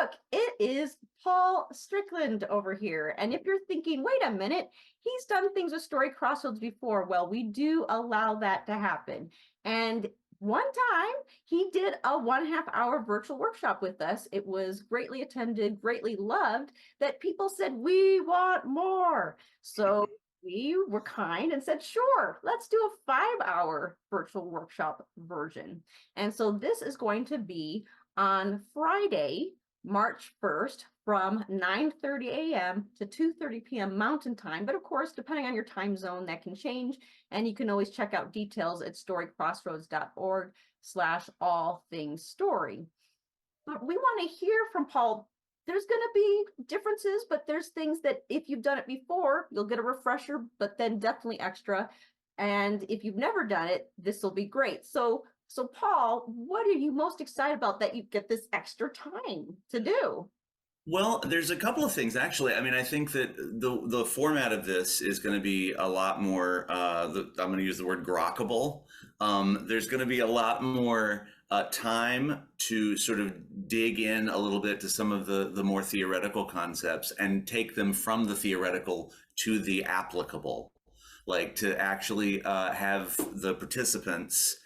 look, it is Paul Strickland over here. And if you're thinking, wait a minute, he's done things with Story Crossroads before. Well, we do allow that to happen. And one time he did a 1.5 hour virtual workshop with us. It was greatly attended, greatly loved, that people said, we want more. So we were kind and said, sure, let's do a 5-hour virtual workshop version. And so this is going to be on Friday, March 1st from 9:30 a.m. to 2:30 p.m. Mountain Time. But of course, depending on your time zone, that can change. And you can always check out details at storycrossroads.org/all-things-story. But we want to hear from Paul. There's going to be differences, but there's things that if you've done it before, you'll get a refresher, but then definitely extra. And if you've never done it, this will be great. So Paul, what are you most excited about that you get this extra time to do? Well, there's a couple of things actually. I mean, I think that the format of this is going to be a lot more. I'm going to use the word grokkable. There's going to be a lot more time to sort of dig in a little bit to some of the more theoretical concepts and take them from the theoretical to the applicable, like to actually have the participants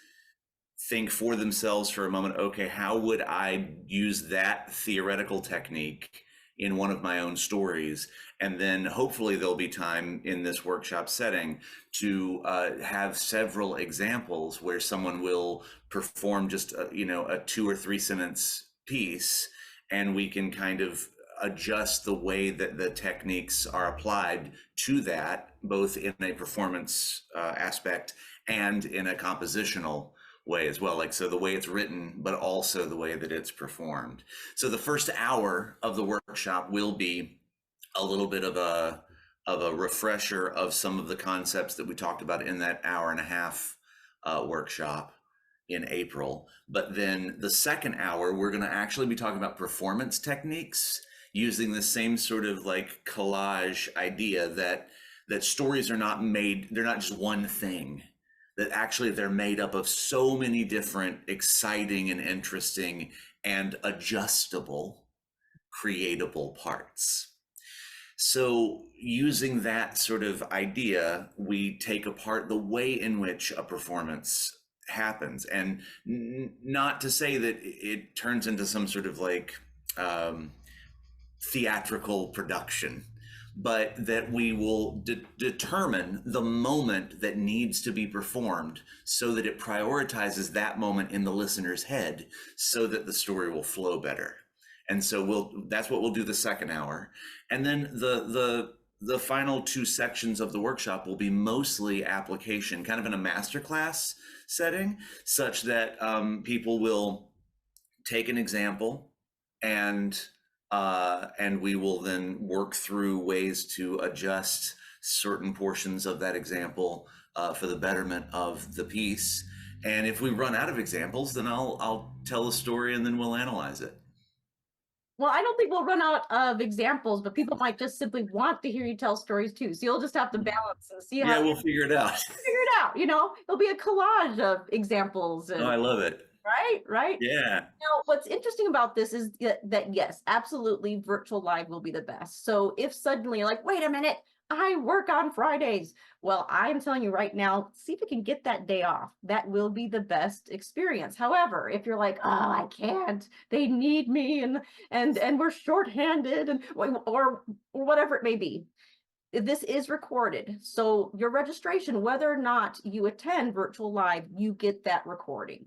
think for themselves for a moment, okay, how would I use that theoretical technique in one of my own stories? And then hopefully there'll be time in this workshop setting to have several examples where someone will perform just a 2 or 3 sentence piece, and we can kind of adjust the way that the techniques are applied to that, both in a performance aspect and in a compositional way as well, like so the way it's written, but also the way that it's performed. So the first hour of the workshop will be a little bit of a refresher of some of the concepts that we talked about in that 1.5 hour workshop in April. But then the second hour, we're going to actually be talking about performance techniques using the same sort of like collage idea that stories are not made, they're not just one thing. That actually they're made up of so many different exciting and interesting and adjustable, creatable parts. So using that sort of idea, we take apart the way in which a performance happens. And not to say that it turns into some sort of like theatrical production, but that we will determine the moment that needs to be performed so that it prioritizes that moment in the listener's head so that the story will flow better. And so that's what we'll do the second hour. And then the final 2 sections of the workshop will be mostly application, kind of in a masterclass setting, such that people will take an example and we will then work through ways to adjust certain portions of that example for the betterment of the piece. And if we run out of examples, then I'll tell a story and then we'll analyze it. Well, I don't think we'll run out of examples, but people might just simply want to hear you tell stories too. So you'll just have to balance and see how. Yeah, we'll figure it out. Figure it out. It'll be a collage of examples. Oh, I love it. Right? Yeah. Now, what's interesting about this is that yes, absolutely, virtual live will be the best. So if suddenly you're like, wait a minute, I work on Fridays. Well, I'm telling you right now, see if you can get that day off. That will be the best experience. However, if you're like, oh, I can't, they need me and we're shorthanded or whatever it may be, this is recorded. So your registration, whether or not you attend virtual live, you get that recording.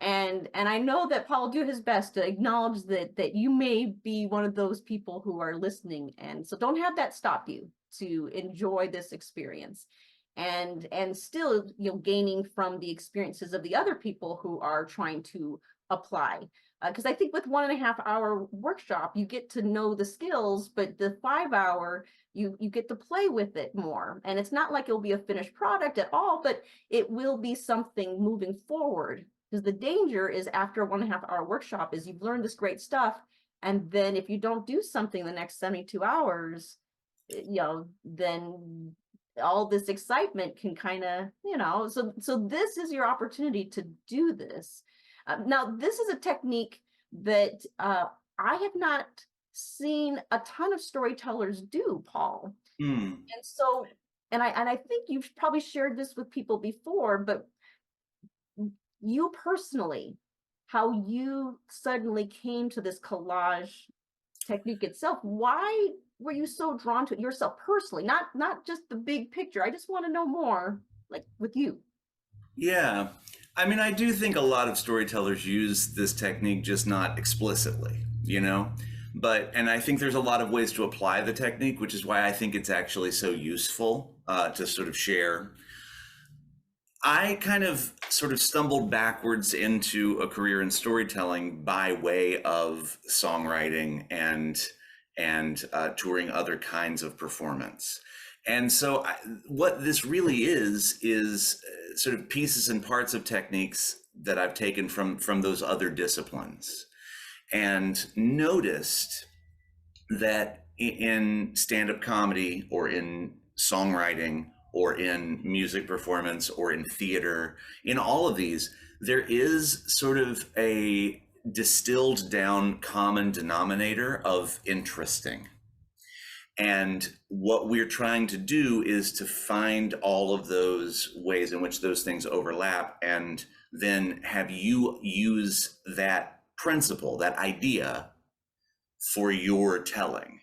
And I know that Paul will do his best to acknowledge that you may be one of those people who are listening. And so don't have that stop you to enjoy this experience and still, gaining from the experiences of the other people who are trying to apply. Because I think with 1.5 hour workshop, you get to know the skills, but the 5 hour, you get to play with it more. And it's not like it'll be a finished product at all, but it will be something moving forward. Because the danger is after a 1.5 hour workshop is you've learned this great stuff. And then if you don't do something the next 72 hours, then all this excitement can kind of, so this is your opportunity to do this. Now, this is a technique that I have not seen a ton of storytellers do, Paul. Hmm. And so, and I think you've probably shared this with people before, but you personally, how you suddenly came to this collage technique itself, why were you so drawn to it yourself personally, not just the big picture? I just want to know more, like with you. Yeah. I mean, I do think a lot of storytellers use this technique, just not explicitly, you know? And I think there's a lot of ways to apply the technique, which is why I think it's actually so useful to sort of share. I kind of sort of stumbled backwards into a career in storytelling by way of songwriting and touring other kinds of performance. And so, what this really is sort of pieces and parts of techniques that I've taken from those other disciplines, and noticed that in stand-up comedy or in songwriting or in music performance or in theater, in all of these, there is sort of a distilled down common denominator of interesting. And what we're trying to do is to find all of those ways in which those things overlap, and then have you use that principle, that idea, for your telling.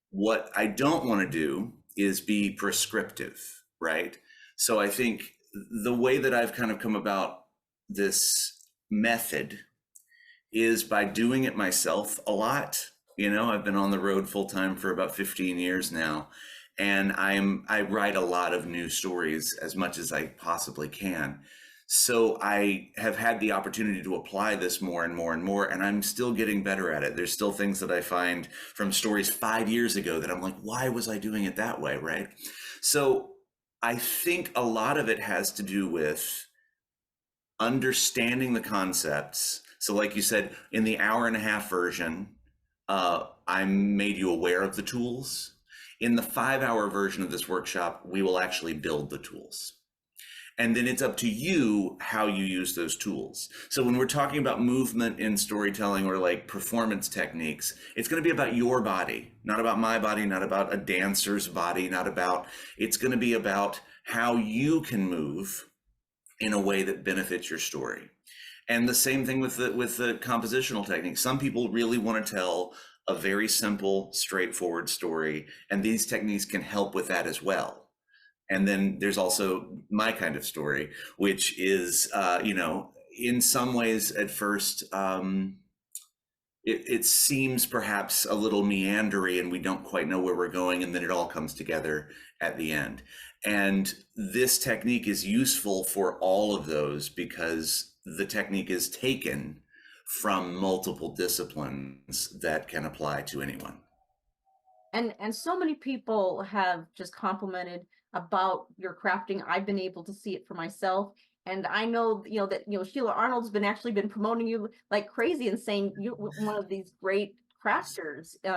What I don't want to do is be prescriptive, right? So I think the way that I've kind of come about this method is by doing it myself a lot. You know, I've been on the road full time for about 15 years now, and I write a lot of new stories as much as I possibly can. So I have had the opportunity to apply this more and more and more, and I'm still getting better at it. There's still things that I find from stories 5 years ago that I'm like, why was I doing it that way, right? So I think a lot of it has to do with understanding the concepts. So, like you said, in the hour and a half version, I made you aware of the tools. In the 5 hour version of this workshop, we will actually build the tools. And then it's up to you how you use those tools. So when we're talking about movement in storytelling or like performance techniques, it's going to be about your body, not about my body, not about a dancer's body, it's going to be about how you can move in a way that benefits your story. And the same thing with the compositional technique. Some people really want to tell a very simple, straightforward story, and these techniques can help with that as well. And then there's also my kind of story, which is, in some ways at first, it seems perhaps a little meandery and we don't quite know where we're going, and then it all comes together at the end. And this technique is useful for all of those because the technique is taken from multiple disciplines that can apply to anyone. And so many people have just complimented about your crafting. I've been able to see it for myself. And I know, that, Sheila Arnold's been promoting you like crazy and saying you're one of these great crafters in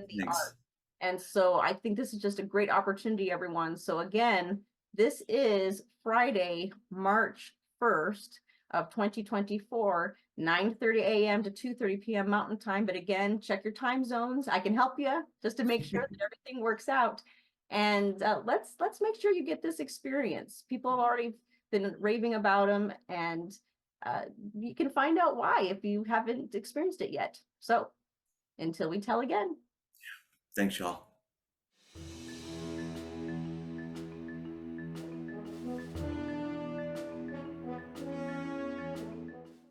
the Thanks. art. And so I think this is just a great opportunity, everyone. So again, this is Friday, March 1st of 2024, 9:30 a.m. to 2:30 p.m. Mountain Time. But again, check your time zones. I can help you just to make sure that everything works out. And let's make sure you get this experience. People have already been raving about them, and you can find out why if you haven't experienced it yet. So until we tell again. Thanks, y'all.